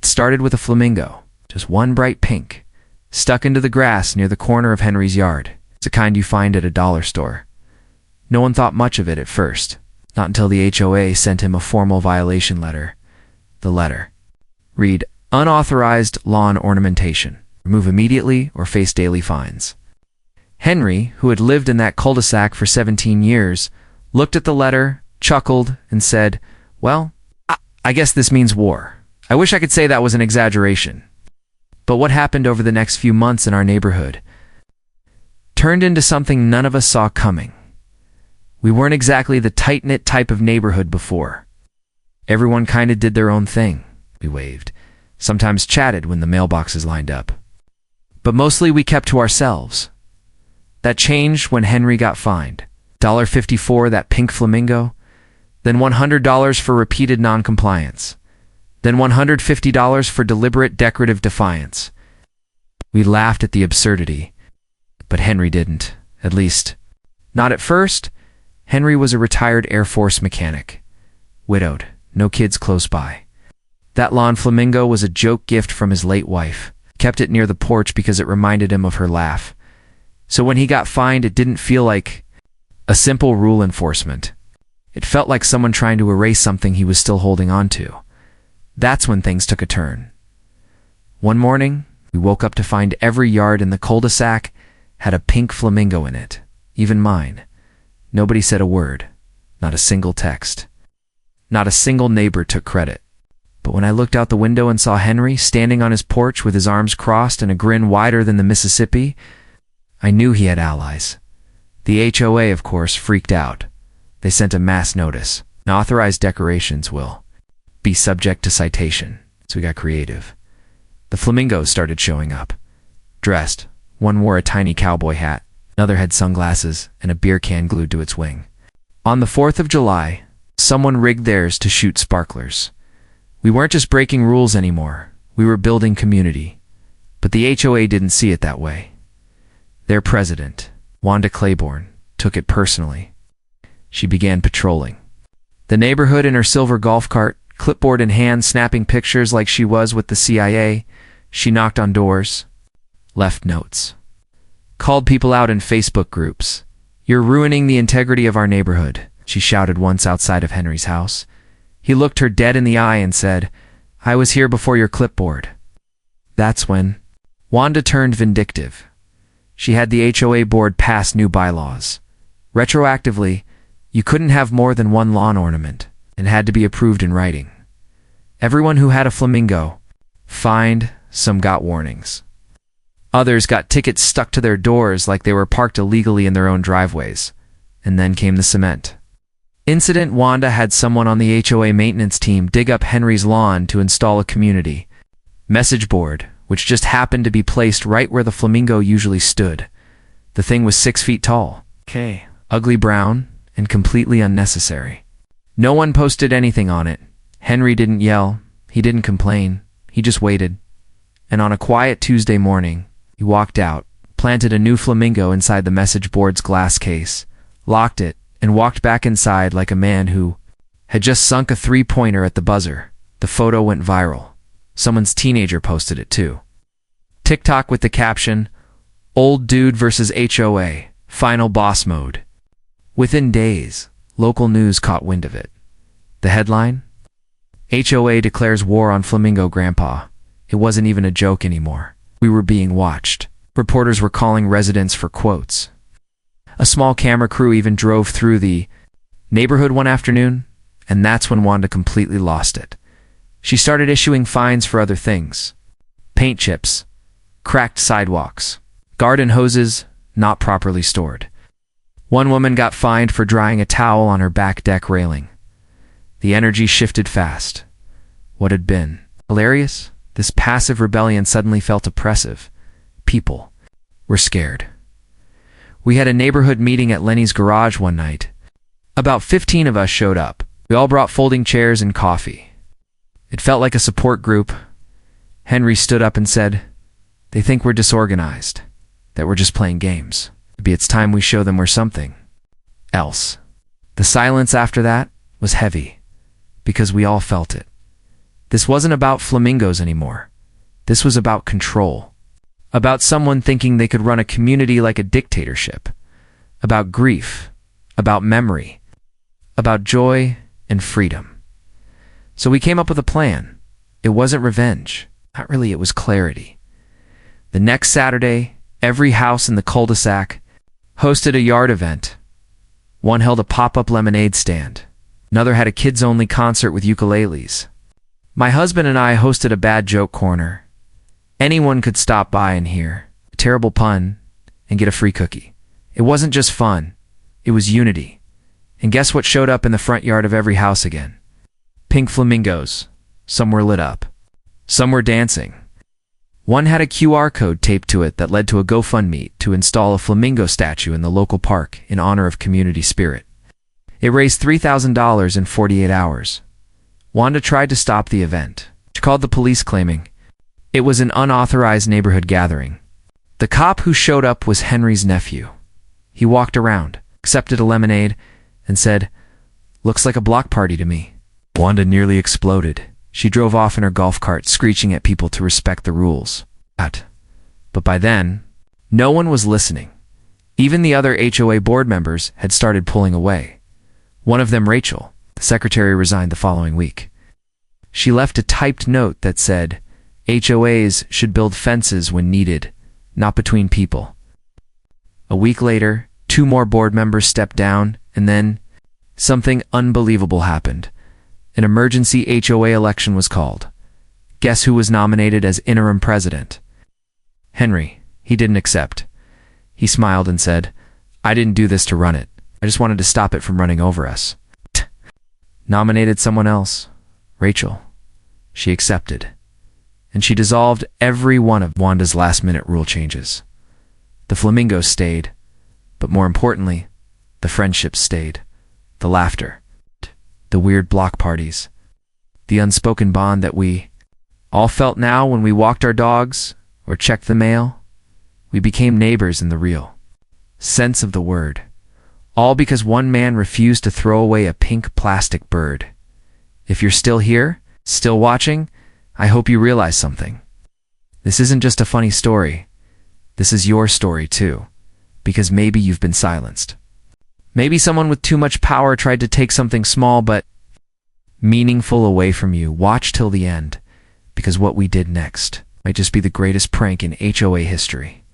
started with a flamingo, just one bright pink, stuck into the grass near the corner of Henry's yard. It's the kind you find at a dollar store. No one thought much of it at first, not until the HOA sent him a formal violation letter. The letter read, "Unauthorized lawn ornamentation. Remove immediately or face daily fines." Henry, who had lived in that cul-de-sac for 17 years, looked at the letter, chuckled, and said, "Well, I guess this means war. I wish I could say that was an exaggeration." But what happened over the next few months in our neighborhood turned into something none of us saw coming. We weren't exactly the tight-knit type of neighborhood before. Everyone kind of did their own thing. We waved, sometimes chatted when the mailboxes lined up. But mostly we kept to ourselves. That changed when Henry got fined. $1.54 that pink flamingo, then $100 for repeated non-compliance, then $150 for deliberate decorative defiance. We laughed at the absurdity, but Henry didn't, at least, not at first. Henry was a retired Air Force mechanic, widowed, no kids close by. That lawn flamingo was a joke gift from his late wife. Kept it near the porch because it reminded him of her laugh. So when he got fined, it didn't feel like a simple rule enforcement. It felt like someone trying to erase something he was still holding on to. That's when things took a turn. One morning, we woke up to find every yard in the cul-de-sac had a pink flamingo in it, even mine. Nobody said a word, not a single text. Not a single neighbor took credit. But when I looked out the window and saw Henry standing on his porch with his arms crossed and a grin wider than the Mississippi, I knew he had allies. The HOA, of course, freaked out. They sent a mass notice. Unauthorized decorations will be subject to citation. So we got creative. The flamingos started showing up. Dressed. One wore a tiny cowboy hat. Another had sunglasses and a beer can glued to its wing. On the 4th of July, someone rigged theirs to shoot sparklers. We weren't just breaking rules anymore. We were building community. But the HOA didn't see it that way. Their president, Wanda Claiborne, took it personally. She began patrolling the neighborhood in her silver golf cart, clipboard in hand, snapping pictures like she was with the CIA. She knocked on doors, left notes, called people out in Facebook groups. "You're ruining the integrity of our neighborhood," she shouted once outside of Henry's house. He looked her dead in the eye and said, "I was here before your clipboard." That's when Wanda turned vindictive. She had the HOA board pass new bylaws. Retroactively, you couldn't have more than one lawn ornament, and had to be approved in writing. Everyone who had a flamingo, fined. Some got warnings. Others got tickets stuck to their doors like they were parked illegally in their own driveways. And then came the cement incident. Wanda had someone on the HOA maintenance team dig up Henry's lawn to install a community message board, which just happened to be placed right where the flamingo usually stood. The thing was 6 feet tall, ugly brown, and completely unnecessary. No one posted anything on it. Henry didn't yell. He didn't complain. He just waited. And on a quiet Tuesday morning, he walked out, planted a new flamingo inside the message board's glass case, locked it, and walked back inside like a man who had just sunk a three-pointer at the buzzer. The photo went viral. Someone's teenager posted it too. TikTok with the caption, "Old Dude versus HOA, Final Boss Mode." Within days, local news caught wind of it. The headline? HOA declares war on Flamingo Grandpa. It wasn't even a joke anymore. We were being watched. Reporters were calling residents for quotes. A small camera crew even drove through the neighborhood one afternoon, and that's when Wanda completely lost it. She started issuing fines for other things. Paint chips, cracked sidewalks, garden hoses not properly stored. One woman got fined for drying a towel on her back deck railing. The energy shifted fast. What had been hilarious, this passive rebellion suddenly felt oppressive. People were scared. We had a neighborhood meeting at Lenny's garage one night. About 15 of us showed up. We all brought folding chairs and coffee. It felt like a support group. Henry stood up and said, "They think we're disorganized, that we're just playing games. Maybe it's time we show them we're something else." The silence after that was heavy, because we all felt it. This wasn't about flamingos anymore. This was about control. About someone thinking they could run a community like a dictatorship. About grief. About memory. About joy and freedom. So we came up with a plan. It wasn't revenge. Not really, it was clarity. The next Saturday, every house in the cul-de-sac hosted a yard event. One held a pop-up lemonade stand. Another had a kids-only concert with ukuleles. My husband and I hosted a bad joke corner. Anyone could stop by and hear a terrible pun and get a free cookie. It wasn't just fun. It was unity. And guess what showed up in the front yard of every house again? Pink flamingos. Some were lit up. Some were dancing. One had a QR code taped to it that led to a GoFundMe to install a flamingo statue in the local park in honor of community spirit. It raised $3,000 in 48 hours. Wanda tried to stop the event. She called the police claiming it was an unauthorized neighborhood gathering. The cop who showed up was Henry's nephew. He walked around, accepted a lemonade, and said, "Looks like a block party to me." Wanda nearly exploded. She drove off in her golf cart, screeching at people to respect the rules. But by then, no one was listening. Even the other HOA board members had started pulling away. One of them, Rachel, the secretary, resigned the following week. She left a typed note that said, HOAs should build fences when needed, not between people. A week later, 2 more board members stepped down, and then something unbelievable happened. An emergency HOA election was called. Guess who was nominated as interim president? Henry. He didn't accept. He smiled and said, "I didn't do this to run it. I just wanted to stop it from running over us." Nominated someone else. Rachel. She accepted. And she dissolved every one of Wanda's last-minute rule changes. The flamingos stayed, but more importantly, the friendships stayed. The laughter. The weird block parties. The unspoken bond that we all felt now when we walked our dogs or checked the mail. We became neighbors in the real sense of the word. All because one man refused to throw away a pink plastic bird. If you're still here, still watching, I hope you realize something. This isn't just a funny story. This is your story too, because maybe you've been silenced. Maybe someone with too much power tried to take something small but meaningful away from you. Watch till the end, because what we did next might just be the greatest prank in HOA history.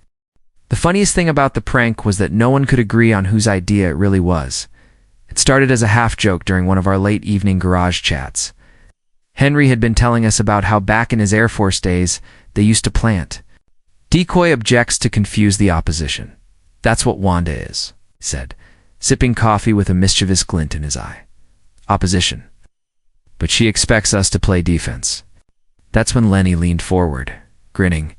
The funniest thing about the prank was that no one could agree on whose idea it really was. It started as a half-joke during one of our late evening garage chats. Henry had been telling us about how back in his Air Force days, they used to plant decoy objects to confuse the opposition. "That's what Wanda is," he said, sipping coffee with a mischievous glint in his eye. "Opposition. But she expects us to play defense." That's when Lenny leaned forward, grinning.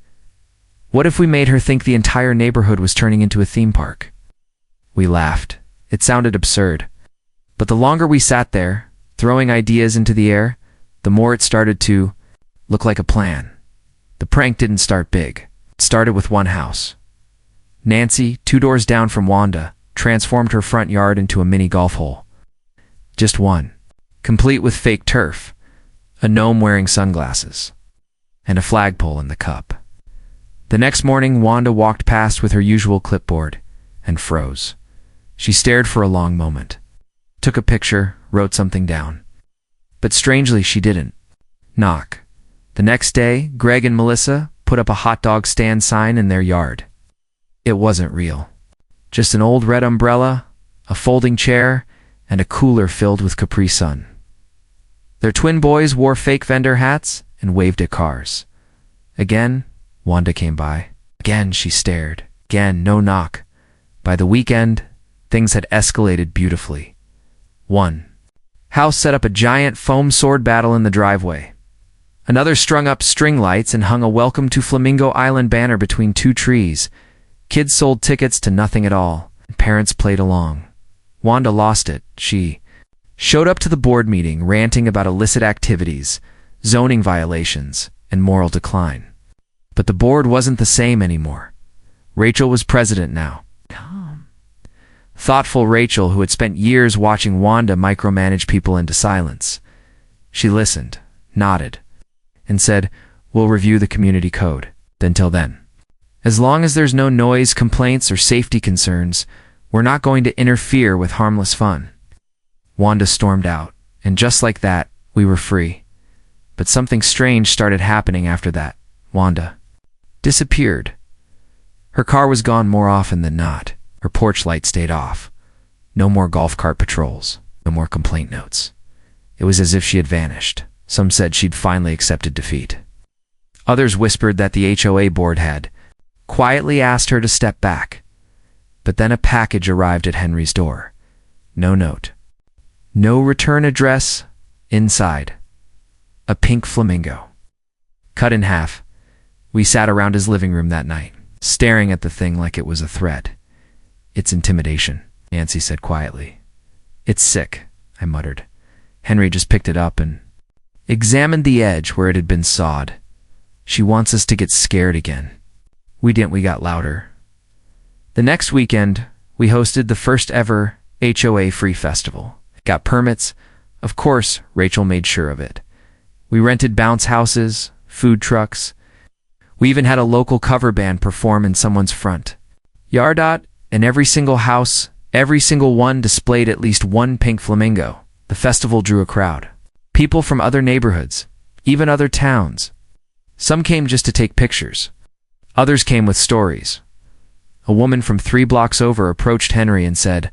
"What if we made her think the entire neighborhood was turning into a theme park?" We laughed. It sounded absurd. But the longer we sat there, throwing ideas into the air, the more it started to look like a plan. The prank didn't start big. It started with one house. Nancy, 2 doors down from Wanda, transformed her front yard into a mini golf hole. Just one. Complete with fake turf, a gnome wearing sunglasses, and a flagpole in the cup. The next morning, Wanda walked past with her usual clipboard and froze. She stared for a long moment, took a picture, wrote something down. But strangely, she didn't. Knock. The next day, Greg and Melissa put up a hot dog stand sign in their yard. It wasn't real. Just an old red umbrella, a folding chair, and a cooler filled with Capri Sun. Their twin boys wore fake vendor hats and waved at cars. Again, Wanda came by. Again, she stared. Again, no knock. By the weekend, things had escalated beautifully. 1. House set up a giant foam sword battle in the driveway. Another strung up string lights and hung a Welcome to Flamingo Island banner between 2 trees. Kids sold tickets to nothing at all, and parents played along. Wanda lost it. She showed up to the board meeting ranting about illicit activities, zoning violations, and moral decline. But the board wasn't the same anymore. Rachel was president now. Calm. Thoughtful Rachel, who had spent years watching Wanda micromanage people into silence. She listened, nodded, and said, "We'll review the community code." Until then, as long as there's no noise, complaints, or safety concerns, we're not going to interfere with harmless fun. Wanda stormed out, and just like that, we were free. But something strange started happening after that. Wanda disappeared. Her car was gone more often than not. Her porch light stayed off. No more golf cart patrols. No more complaint notes. It was as if she had vanished. Some said she'd finally accepted defeat. Others whispered that the HOA board had quietly asked her to step back. But then a package arrived at Henry's door. No note. No return address. Inside, a pink flamingo. Cut in half, we sat around his living room that night, staring at the thing like it was a threat. "It's intimidation," Nancy said quietly. "It's sick," I muttered. Henry just picked it up and examined the edge where it had been sawed. "She wants us to get scared again." We didn't. We got louder. The next weekend, we hosted the first ever HOA free festival. Got permits. Of course, Rachel made sure of it. We rented bounce houses, food trucks. We even had a local cover band perform in someone's front yard, and every single house, every single one displayed at least one pink flamingo. The festival drew a crowd. People from other neighborhoods, even other towns. Some came just to take pictures. Others came with stories. A woman from 3 blocks over approached Henry and said,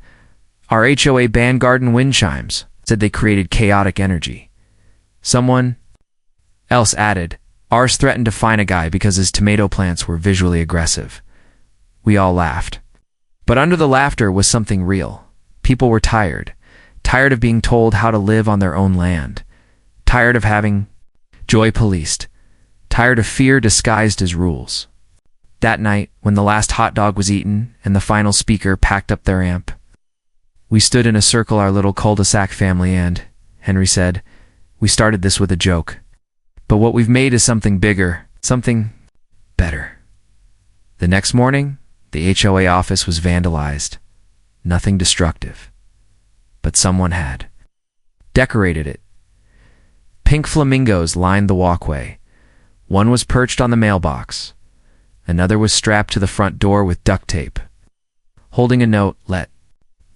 "Our HOA band garden wind chimes," said they created chaotic energy. Someone else added, "Ours threatened to fine a guy because his tomato plants were visually aggressive." We all laughed. But under the laughter was something real. People were tired. Tired of being told how to live on their own land. Tired of having joy policed. Tired of fear disguised as rules. That night, when the last hot dog was eaten and the final speaker packed up their amp, we stood in a circle, our little cul-de-sac family, and, Henry said, "We started this with a joke. But what we've made is something bigger, something better." The next morning, the HOA office was vandalized. Nothing destructive. But someone had decorated it. Pink flamingos lined the walkway. One was perched on the mailbox. Another was strapped to the front door with duct tape, holding a note, "Let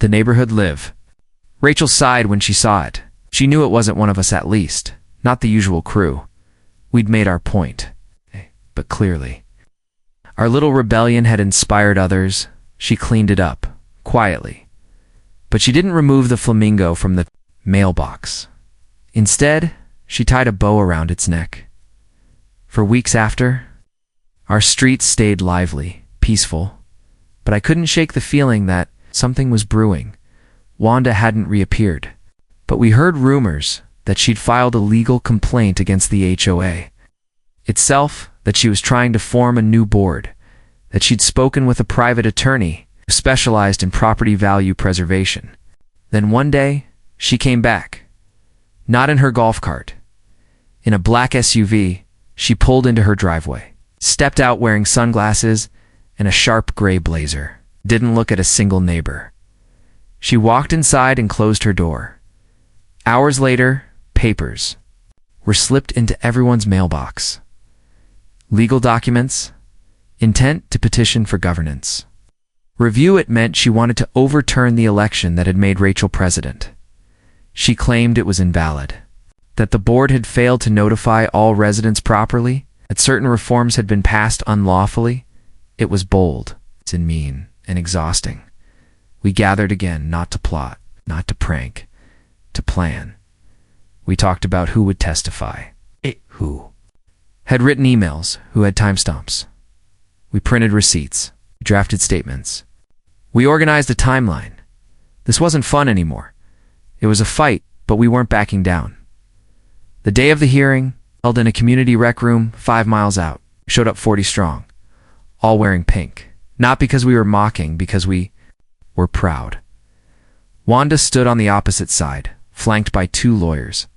the neighborhood live." Rachel sighed when she saw it. She knew it wasn't one of us, at least, not the usual crew. We'd made our point, but clearly. Our little rebellion had inspired others. She cleaned it up, quietly. But she didn't remove the flamingo from the mailbox. Instead, she tied a bow around its neck. For weeks after, our streets stayed lively, peaceful, but I couldn't shake the feeling that something was brewing. Wanda hadn't reappeared, but we heard rumors that she'd filed a legal complaint against the HOA itself, that she was trying to form a new board, that she'd spoken with a private attorney who specialized in property value preservation. Then one day, she came back. Not in her golf cart. In a black SUV, she pulled into her driveway, stepped out wearing sunglasses and a sharp gray blazer. Didn't look at a single neighbor. She walked inside and closed her door. Hours later, papers were slipped into everyone's mailbox. Legal documents, intent to petition for governance. Review. It meant she wanted to overturn the election that had made Rachel president. She claimed it was invalid, that the board had failed to notify all residents properly, that certain reforms had been passed unlawfully. It was bold, and mean, and exhausting. We gathered again, not to plot, not to prank, to plan. We talked about who would testify, who had written emails, who had timestamps. We printed receipts, drafted statements. We organized a timeline. This wasn't fun anymore. It was a fight, but we weren't backing down. The day of the hearing, held in a community rec room 5 miles out, showed up 40 strong, all wearing pink. Not because we were mocking, because we were proud. Wanda stood on the opposite side, flanked by 2 lawyers.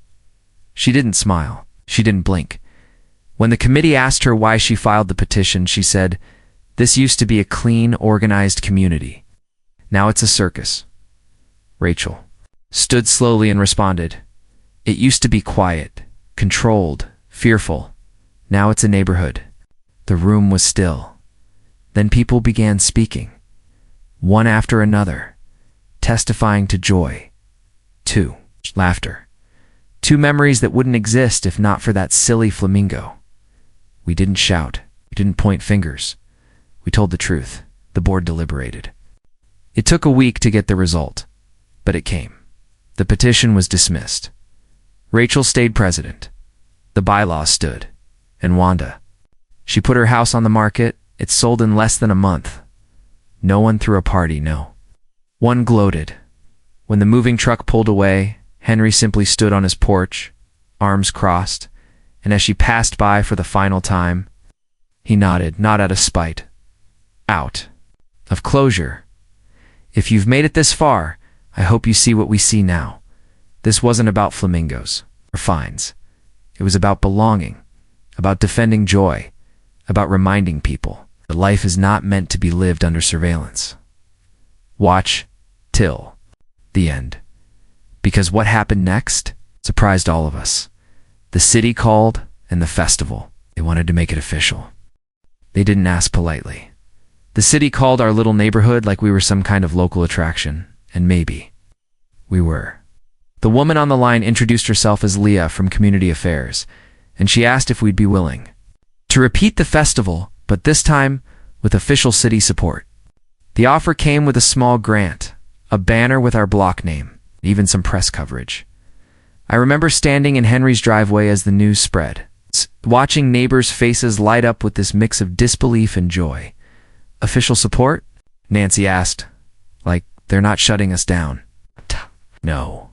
She didn't smile. She didn't blink. When the committee asked her why she filed the petition, she said, "This used to be a clean, organized community. Now it's a circus." Rachel stood slowly and responded, "It used to be quiet, controlled, fearful. Now it's a neighborhood. The room was still. Then people began speaking, one after another, testifying to joy. 2. Laughter. 2 memories that wouldn't exist if not for that silly flamingo. We didn't shout. We didn't point fingers. We told the truth. The board deliberated. It took a week to get the result, but it came. The petition was dismissed. Rachel stayed president. The bylaws stood. And Wanda, she put her house on the market. It sold in less than a month. No one threw a party, no. One gloated. When the moving truck pulled away, Henry simply stood on his porch, arms crossed, and as she passed by for the final time, he nodded, not out of spite, out of closure. If you've made it this far, I hope you see what we see now. This wasn't about flamingos or fines. It was about belonging, about defending joy, about reminding people that life is not meant to be lived under surveillance. Watch till the end. Because what happened next surprised all of us. The city called and the festival. They wanted to make it official. They didn't ask politely. The city called our little neighborhood like we were some kind of local attraction, and maybe we were. The woman on the line introduced herself as Leah from Community Affairs, and she asked if we'd be willing to repeat the festival, but this time with official city support. The offer came with a small grant, a banner with our block name, even some press coverage. I remember standing in Henry's driveway as the news spread, watching neighbors' faces light up with this mix of disbelief and joy. Official support? Nancy asked. Like, they're not shutting us down. No,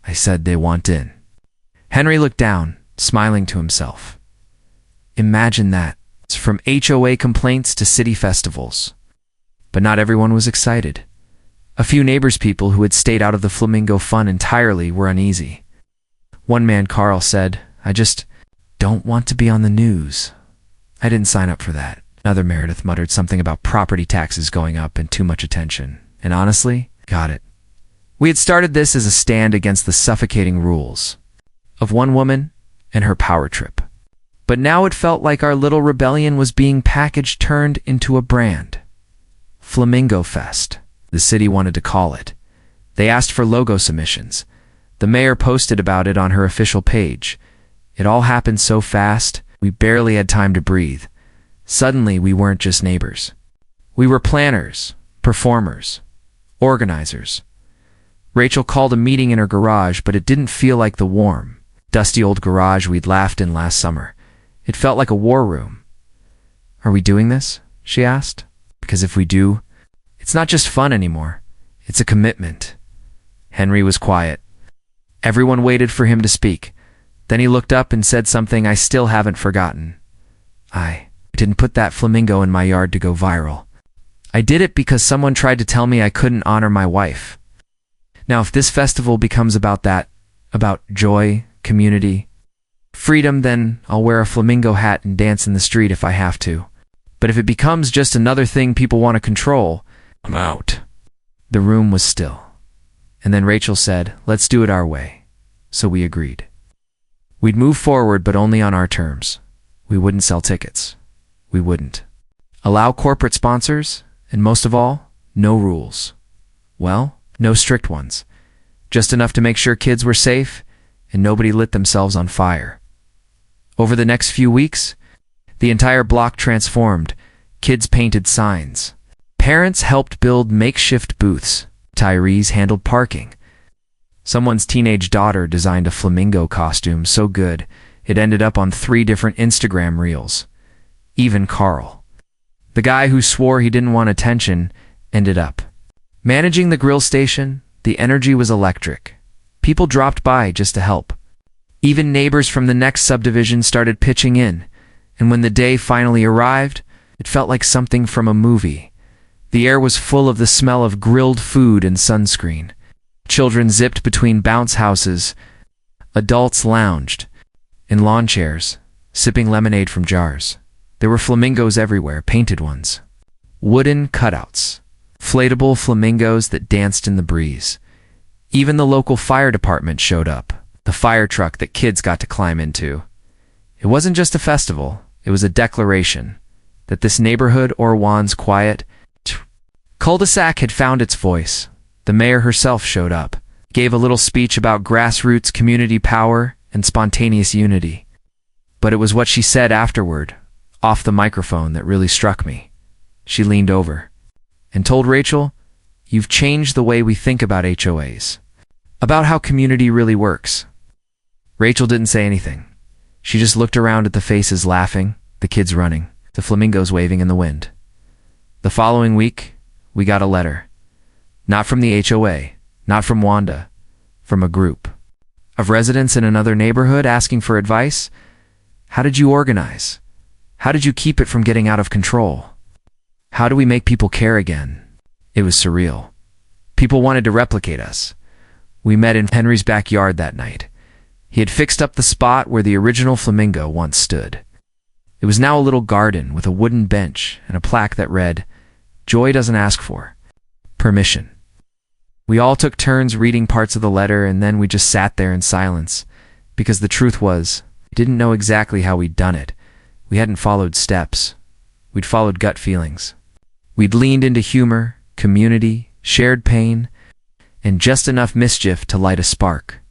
I said, they want in. Henry looked down, smiling to himself. Imagine that. It's from HOA complaints to city festivals. But not everyone was excited. A few neighbors' people who had stayed out of the flamingo fun entirely were uneasy. One man, Carl, said, I just don't want to be on the news. I didn't sign up for that. Another, Meredith, muttered something about property taxes going up and too much attention. And honestly, got it. We had started this as a stand against the suffocating rules of one woman and her power trip. But now it felt like our little rebellion was being packaged, turned into a brand. Flamingo Fest, the city wanted to call it. They asked for logo submissions. The mayor posted about it on her official page. It all happened so fast, we barely had time to breathe. Suddenly, we weren't just neighbors. We were planners, performers, organizers. Rachel called a meeting in her garage, but it didn't feel like the warm, dusty old garage we'd laughed in last summer. It felt like a war room. Are we doing this? She asked. Because if we do, it's not just fun anymore. It's a commitment. Henry was quiet. Everyone waited for him to speak. Then he looked up and said something I still haven't forgotten. I didn't put that flamingo in my yard to go viral. I did it because someone tried to tell me I couldn't honor my wife. Now, if this festival becomes about that, about joy, community, freedom, then I'll wear a flamingo hat and dance in the street if I have to. But if it becomes just another thing people want to control, I'm out. The room was still. And then Rachel said, let's do it our way. So we agreed. We'd move forward, but only on our terms. We wouldn't sell tickets. We wouldn't allow corporate sponsors, and most of all, no rules. Well, no strict ones. Just enough to make sure kids were safe and nobody lit themselves on fire. Over the next few weeks, the entire block transformed. Kids painted signs. Parents helped build makeshift booths. Tyrese handled parking. Someone's teenage daughter designed a flamingo costume so good it ended up on 3 different Instagram reels. Even Carl, the guy who swore he didn't want attention, ended up managing the grill station. The energy was electric. People dropped by just to help. Even neighbors from the next subdivision started pitching in, and when the day finally arrived, it felt like something from a movie. The air was full of the smell of grilled food and sunscreen. Children zipped between bounce houses. Adults lounged in lawn chairs, sipping lemonade from jars. There were flamingos everywhere, painted ones. Wooden cutouts. Inflatable flamingos that danced in the breeze. Even the local fire department showed up, the fire truck that kids got to climb into. It wasn't just a festival, it was a declaration that this neighborhood, or Juan's quiet cul-de-sac, had found its voice. The mayor herself showed up, gave a little speech about grassroots community power and spontaneous unity. But it was what she said afterward, off the microphone, that really struck me. She leaned over and told Rachel, "You've changed the way we think about HOAs, about how community really works." Rachel didn't say anything. She just looked around at the faces laughing, the kids running, the flamingos waving in the wind. The following week, we got a letter. Not from the HOA, not from Wanda, from a group of residents in another neighborhood asking for advice. How did you organize? How did you keep it from getting out of control? How do we make people care again? It was surreal. People wanted to replicate us. We met in Henry's backyard that night. He had fixed up the spot where the original flamingo once stood. It was now a little garden with a wooden bench and a plaque that read, "Joy doesn't ask for permission." We all took turns reading parts of the letter, and then we just sat there in silence, because the truth was, we didn't know exactly how we'd done it. We hadn't followed steps. We'd followed gut feelings. We'd leaned into humor, community, shared pain, and just enough mischief to light a spark.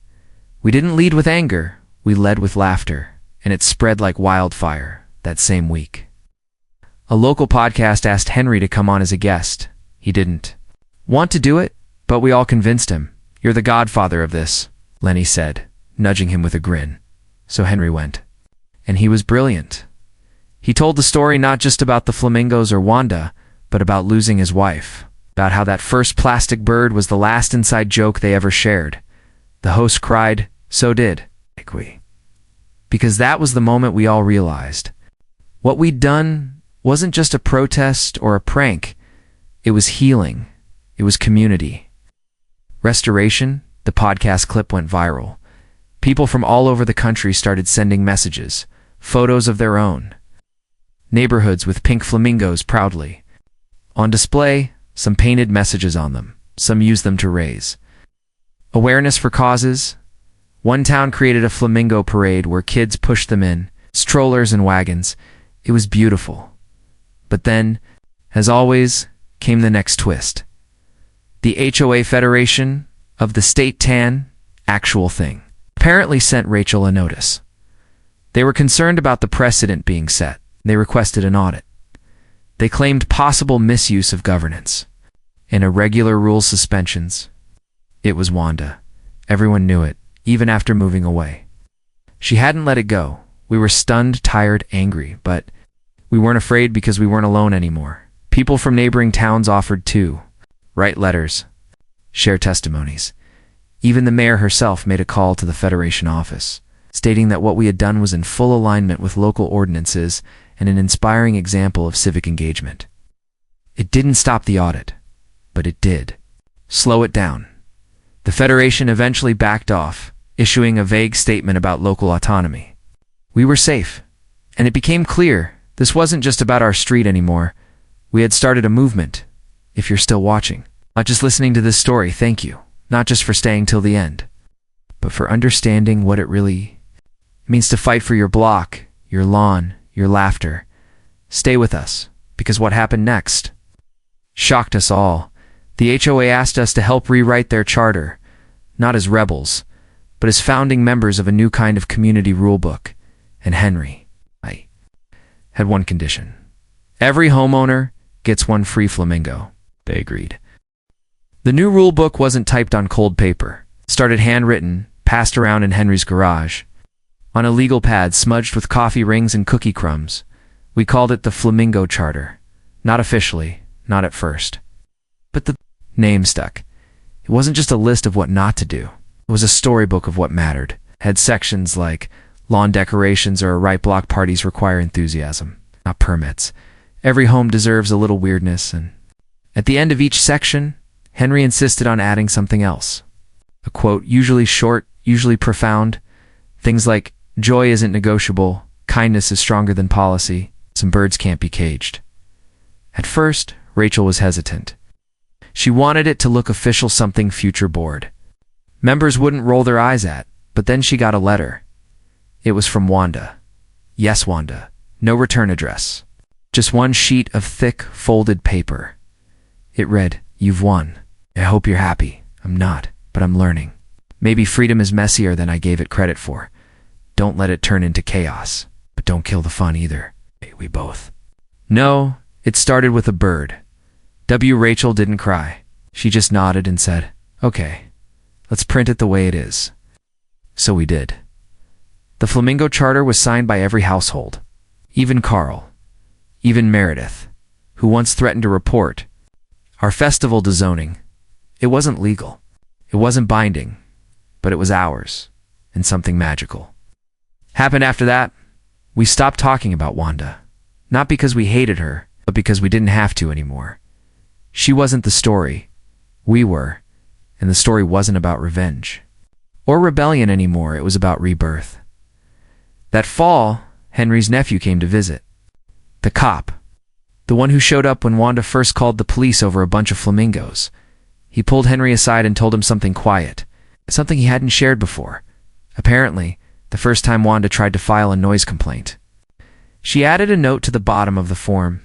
We didn't lead with anger, we led with laughter, and it spread like wildfire that same week. A local podcast asked Henry to come on as a guest. He didn't want to do it, but we all convinced him. "You're the godfather of this," Lenny said, nudging him with a grin. So Henry went. And he was brilliant. He told the story not just about the flamingos or Wanda, but about losing his wife, about how that first plastic bird was the last inside joke they ever shared. The host cried, so did we. Because that was the moment we all realized. What we'd done wasn't just a protest or a prank. It was healing. It was community. Restoration, the podcast clip went viral. People from all over the country started sending messages, photos of their own. Neighborhoods with pink flamingos proudly on display, some painted messages on them, some used them to raise awareness for causes. One town created a flamingo parade where kids pushed them in, strollers and wagons. It was beautiful. But then, as always, came the next twist. The HOA Federation of the State Tan actual thing apparently sent Rachel a notice. They were concerned about the precedent being set. They requested an audit. They claimed possible misuse of governance and irregular rule suspensions. It was Wanda. Everyone knew it, even after moving away. She hadn't let it go. We were stunned, tired, angry, but we weren't afraid because we weren't alone anymore. People from neighboring towns offered to write letters, share testimonies. Even the mayor herself made a call to the Federation office, stating that what we had done was in full alignment with local ordinances and an inspiring example of civic engagement. It didn't stop the audit, but it did slow it down. The Federation eventually backed off, issuing a vague statement about local autonomy. We were safe, and it became clear this wasn't just about our street anymore. We had started a movement. If you're still watching, not just listening to this story, thank you. Not just for staying till the end, but for understanding what it really means to fight for your block, your lawn, your laughter. Stay with us, because what happened next shocked us all. The HOA asked us to help rewrite their charter, not as rebels, but as founding members of a new kind of community rulebook. And Henry, I had one condition. Every homeowner gets one free flamingo. They agreed. The new rule book wasn't typed on cold paper. It started handwritten, passed around in Henry's garage, on a legal pad smudged with coffee rings and cookie crumbs. We called it the Flamingo Charter. Not officially, not at first. But the name stuck. It wasn't just a list of what not to do. It was a storybook of what mattered. It had sections like lawn decorations or right block parties require enthusiasm, not permits. Every home deserves a little weirdness, and at the end of each section, Henry insisted on adding something else. A quote, usually short, usually profound. Things like, joy isn't negotiable, kindness is stronger than policy, some birds can't be caged. At first, Rachel was hesitant. She wanted it to look official, something future board members wouldn't roll their eyes at, but then she got a letter. It was from Wanda. Yes, Wanda. No return address. Just one sheet of thick, folded paper. It read, "You've won. I hope you're happy. I'm not, but I'm learning. Maybe freedom is messier than I gave it credit for. Don't let it turn into chaos, but don't kill the fun either. We both." No, it started with a bird. Rachel didn't cry. She just nodded and said, "Okay, let's print it the way it is." So we did. The Flamingo Charter was signed by every household. Even Carl. Even Meredith, who once threatened to report our festival to zoning. It wasn't legal. It wasn't binding, but it was ours, and something magical happened after that. We stopped talking about Wanda, not because we hated her, but because we didn't have to anymore. She wasn't the story. We were, and the story wasn't about revenge or rebellion anymore. It was about rebirth. That fall, Henry's nephew came to visit. The cop. The one who showed up when Wanda first called the police over a bunch of flamingos. He pulled Henry aside and told him something quiet, something he hadn't shared before. Apparently, the first time Wanda tried to file a noise complaint. She added a note to the bottom of the form.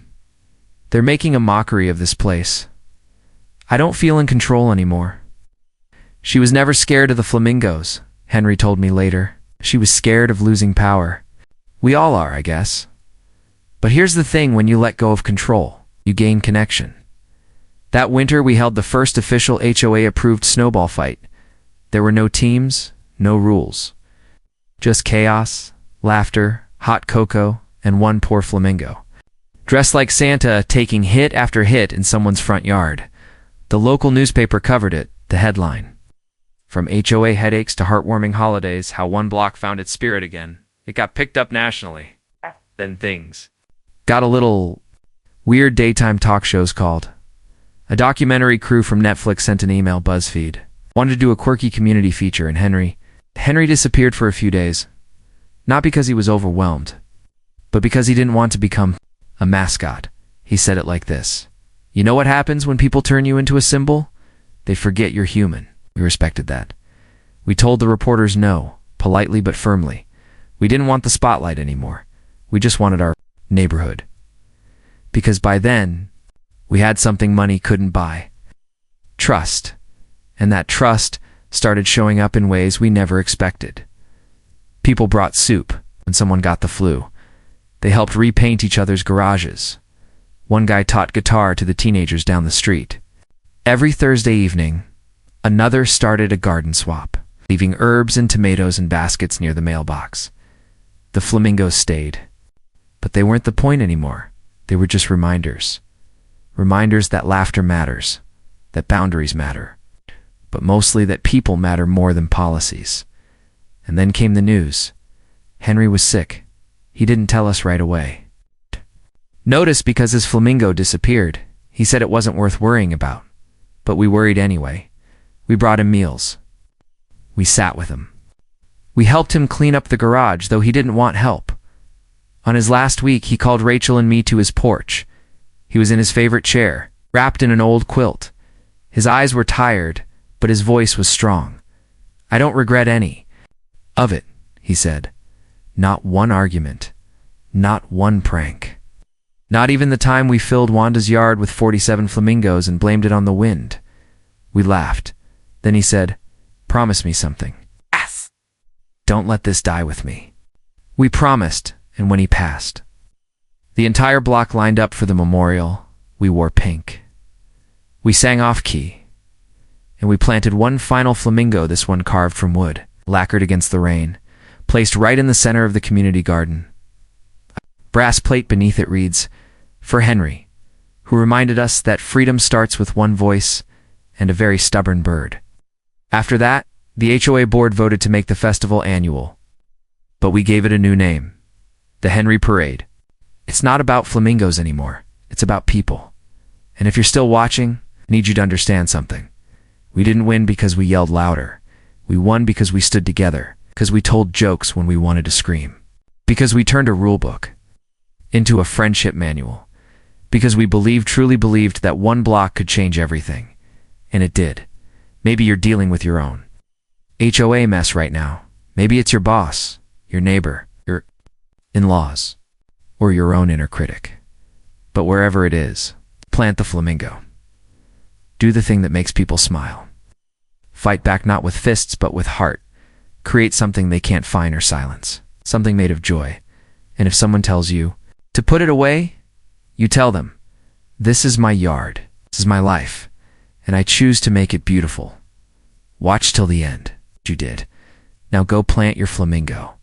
"They're making a mockery of this place. I don't feel in control anymore." She was never scared of the flamingos, Henry told me later. She was scared of losing power. We all are, I guess. But here's the thing, when you let go of control, you gain connection. That winter we held the first official HOA-approved snowball fight. There were no teams, no rules. Just chaos, laughter, hot cocoa, and one poor flamingo, dressed like Santa, taking hit after hit in someone's front yard. The local newspaper covered it, the headline. "From HOA headaches to heartwarming holidays, how one block found its spirit again." It got picked up nationally. Then things got a little weird. Daytime talk shows called. A documentary crew from Netflix sent an email. BuzzFeed wanted to do a quirky community feature, and Henry disappeared for a few days. Not because he was overwhelmed, but because he didn't want to become a mascot. He said it like this: "You know what happens when people turn you into a symbol? They forget you're human." We respected that. We told the reporters no, politely but firmly. We didn't want the spotlight anymore. We just wanted our neighborhood. Because by then, we had something money couldn't buy. Trust. And that trust started showing up in ways we never expected. People brought soup when someone got the flu. They helped repaint each other's garages. One guy taught guitar to the teenagers down the street. Every Thursday evening, another started a garden swap, leaving herbs and tomatoes in baskets near the mailbox. The flamingos stayed. But they weren't the point anymore. They were just reminders. Reminders that laughter matters, that boundaries matter, but mostly that people matter more than policies. And then came the news. Henry was sick. He didn't tell us right away. Notice because his flamingo disappeared. He said it wasn't worth worrying about. But we worried anyway. We brought him meals. We sat with him. We helped him clean up the garage, though he didn't want help. On his last week, he called Rachel and me to his porch. He was in his favorite chair, wrapped in an old quilt. His eyes were tired, but his voice was strong. "I don't regret any of it," he said. "Not one argument. Not one prank. Not even the time we filled Wanda's yard with 47 flamingos and blamed it on the wind." We laughed. Then he said, "Promise me something. Yes. Don't let this die with me." We promised, and when he passed, the entire block lined up for the memorial. We wore pink. We sang off-key. And we planted one final flamingo, this one carved from wood, lacquered against the rain, placed right in the center of the community garden. A brass plate beneath it reads, "For Henry," who reminded us that freedom starts with one voice and a very stubborn bird. After that, the HOA board voted to make the festival annual. But we gave it a new name, the Henry Parade. It's not about flamingos anymore. It's about people. And if you're still watching, I need you to understand something. We didn't win because we yelled louder. We won because we stood together, because we told jokes when we wanted to scream, because we turned a rule book into a friendship manual, because we truly believed that one block could change everything. And it did. Maybe you're dealing with your own HOA mess right now. Maybe it's your boss, your neighbor, in-laws, or your own inner critic. But wherever it is, plant the flamingo. Do the thing that makes people smile. Fight back not with fists but with heart. Create something they can't find or silence, something made of joy. And if someone tells you to put it away, you tell them, this is my yard, this is my life, and I choose to make it beautiful. Watch till the end. You did. Now go plant your flamingo.